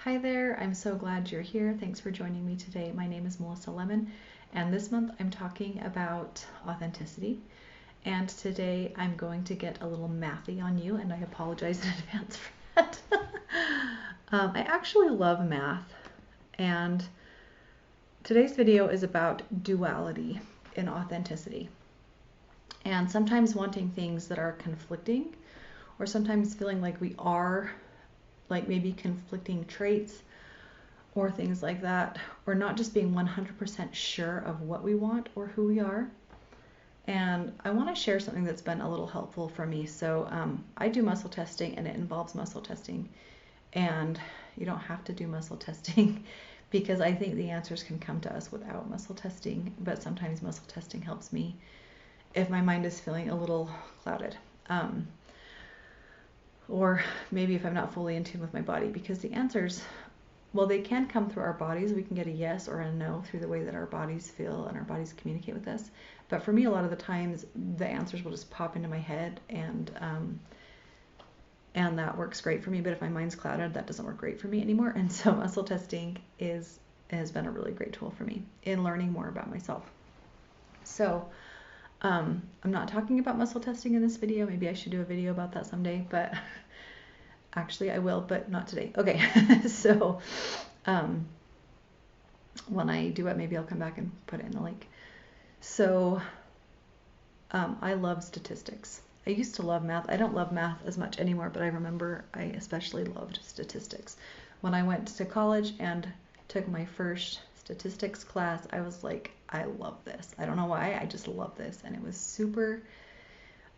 Hi there, I'm so glad you're here. Thanks for joining me today. My name is Melissa Lemon, and this month I'm talking about authenticity. And today I'm going to get a little mathy on you, and I apologize in advance for that. I actually love math, and today's video is about duality in authenticity. And sometimes wanting things that are conflicting, or sometimes feeling like we are like maybe conflicting traits or things like that, or not just being 100% sure of what we want or who we are. And I want to share something that's been a little helpful for me. So I do muscle testing, and it involves muscle testing. And you don't have to do muscle testing because I think the answers can come to us without muscle testing. But sometimes muscle testing helps me if my mind is feeling a little clouded. Or maybe if I'm not fully in tune with my body, because the answers, well, they can come through our bodies. We can get a yes or a no through the way that our bodies feel and our bodies communicate with us. But for me, a lot of the times, the answers will just pop into my head, and that works great for me. But if my mind's clouded, that doesn't work great for me anymore. And so muscle testing has been a really great tool for me in learning more about myself. So I'm not talking about muscle testing in this video. Maybe I should do a video about that someday, but actually I will, but not today. Okay, so when I do it, maybe I'll come back and put it in the link. So I love statistics. I used to love math. I don't love math as much anymore, but I remember I especially loved statistics. When I went to college and took my first statistics class, I was like, I love this. I don't know why, I just love this. And it was super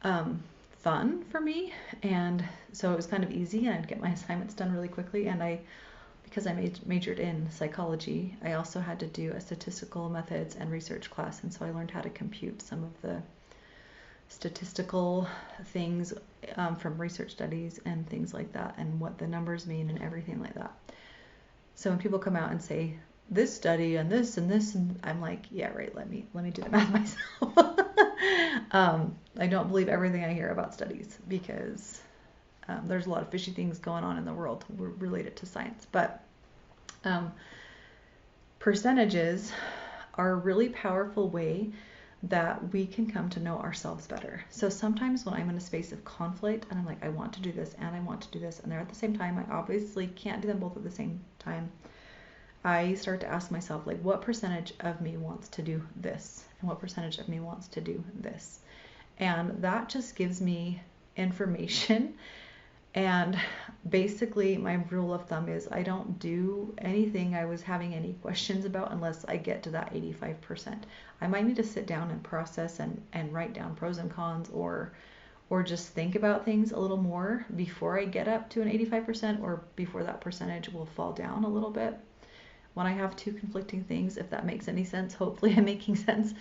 fun for me. And so it was kind of easy, and I'd get my assignments done really quickly. And because I majored in psychology, I also had to do a statistical methods and research class. And so I learned how to compute some of the statistical things from research studies and things like that, and what the numbers mean and everything like that. So when people come out and say this study and this and this, and I'm like, yeah, right, let me do the math myself. I don't believe everything I hear about studies, because there's a lot of fishy things going on in the world related to science. But percentages are a really powerful way that we can come to know ourselves better. So sometimes when I'm in a space of conflict and I'm like, I want to do this and I want to do this, and they're at the same time, I obviously can't do them both at the same time. I start to ask myself, like, what percentage of me wants to do this? And what percentage of me wants to do this? And that just gives me information. And basically my rule of thumb is I don't do anything I was having any questions about unless I get to that 85%. I might need to sit down and process and write down pros and cons, or just think about things a little more before I get up to an 85%, or before that percentage will fall down a little bit. When I have two conflicting things, if that makes any sense. Hopefully I'm making sense.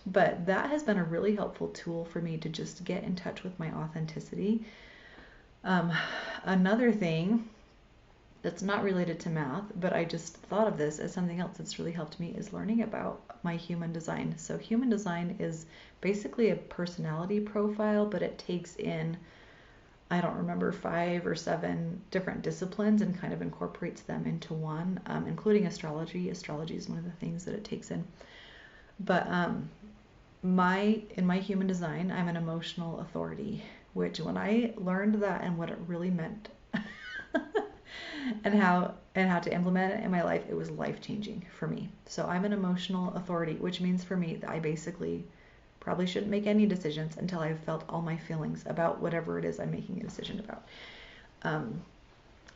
But that has been a really helpful tool for me to just get in touch with my authenticity. Another thing that's not related to math, but I just thought of this as something else that's really helped me, is learning about my human design. So human design is basically a personality profile, but it takes in, I don't remember, 5 or 7 different disciplines and kind of incorporates them into one, including astrology. Astrology is one of the things that it takes in. But in my human design, I'm an emotional authority, which when I learned that and what it really meant and how to implement it in my life, it was life-changing for me. So I'm an emotional authority, which means for me that I basically probably shouldn't make any decisions until I've felt all my feelings about whatever it is I'm making a decision about.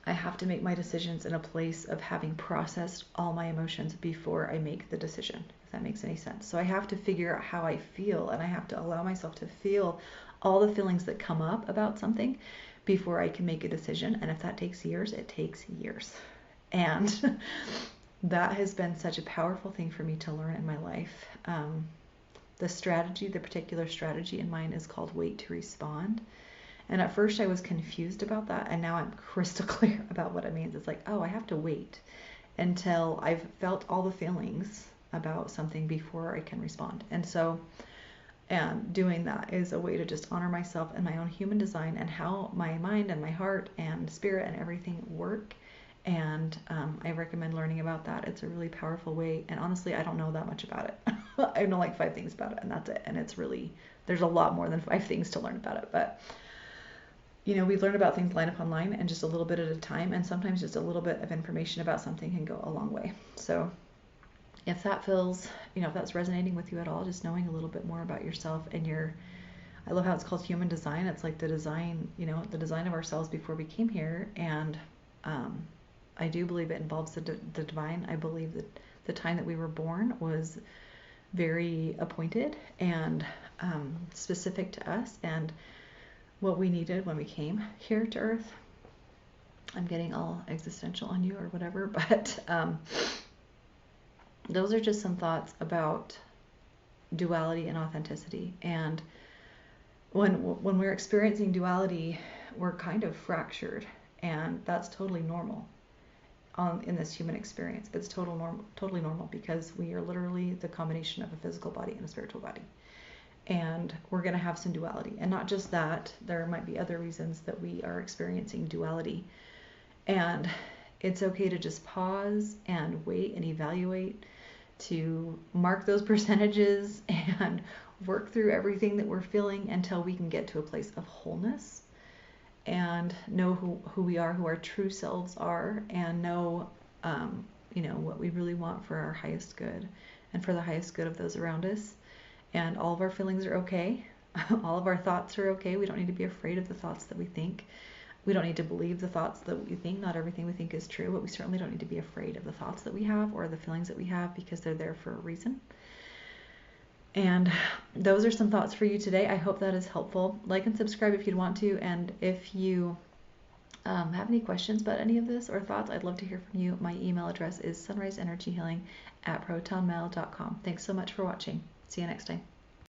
I have to make my decisions in a place of having processed all my emotions before I make the decision, if that makes any sense. So I have to figure out how I feel, and I have to allow myself to feel all the feelings that come up about something before I can make a decision. And if that takes years, it takes years. And that has been such a powerful thing for me to learn in my life. The particular strategy in mine is called wait to respond. And at first I was confused about that, and now I'm crystal clear about what it means. It's like, oh, I have to wait until I've felt all the feelings about something before I can respond. And so doing that is a way to just honor myself and my own human design, and how my mind and my heart and spirit and everything work, And I recommend learning about that. It's a really powerful way. And honestly, I don't know that much about it. I know like 5 things about it, and that's it. And it's really, there's a lot more than 5 things to learn about it. But, you know, we learn about things line upon line and just a little bit at a time. And sometimes just a little bit of information about something can go a long way. So if that feels, you know, if that's resonating with you at all, just knowing a little bit more about yourself and your, I love how it's called human design. It's like the design, you know, the design of ourselves before we came here. And I do believe it involves the divine. I believe that the time that we were born was very appointed and specific to us and what we needed when we came here to Earth. I'm getting all existential on you or whatever, but those are just some thoughts about duality and authenticity. And when we're experiencing duality, we're kind of fractured, and that's totally normal in this human experience. It's totally normal because we are literally the combination of a physical body and a spiritual body. And we're going to have some duality. And not just that, there might be other reasons that we are experiencing duality. And it's okay to just pause and wait and evaluate, to mark those percentages and work through everything that we're feeling until we can get to a place of wholeness and know who we are, who our true selves are, and know, you know, what we really want for our highest good and for the highest good of those around us. And all of our feelings are okay. All of our thoughts are okay. We don't need to be afraid of the thoughts that we think. We don't need to believe the thoughts that we think. Not everything we think is true, but we certainly don't need to be afraid of the thoughts that we have or the feelings that we have, because they're there for a reason. And those are some thoughts for you today. I hope that is helpful. Like and subscribe if you'd want to. And if you have any questions about any of this or thoughts, I'd love to hear from you. My email address is sunriseenergyhealing@protonmail.com. Thanks so much for watching. See you next time.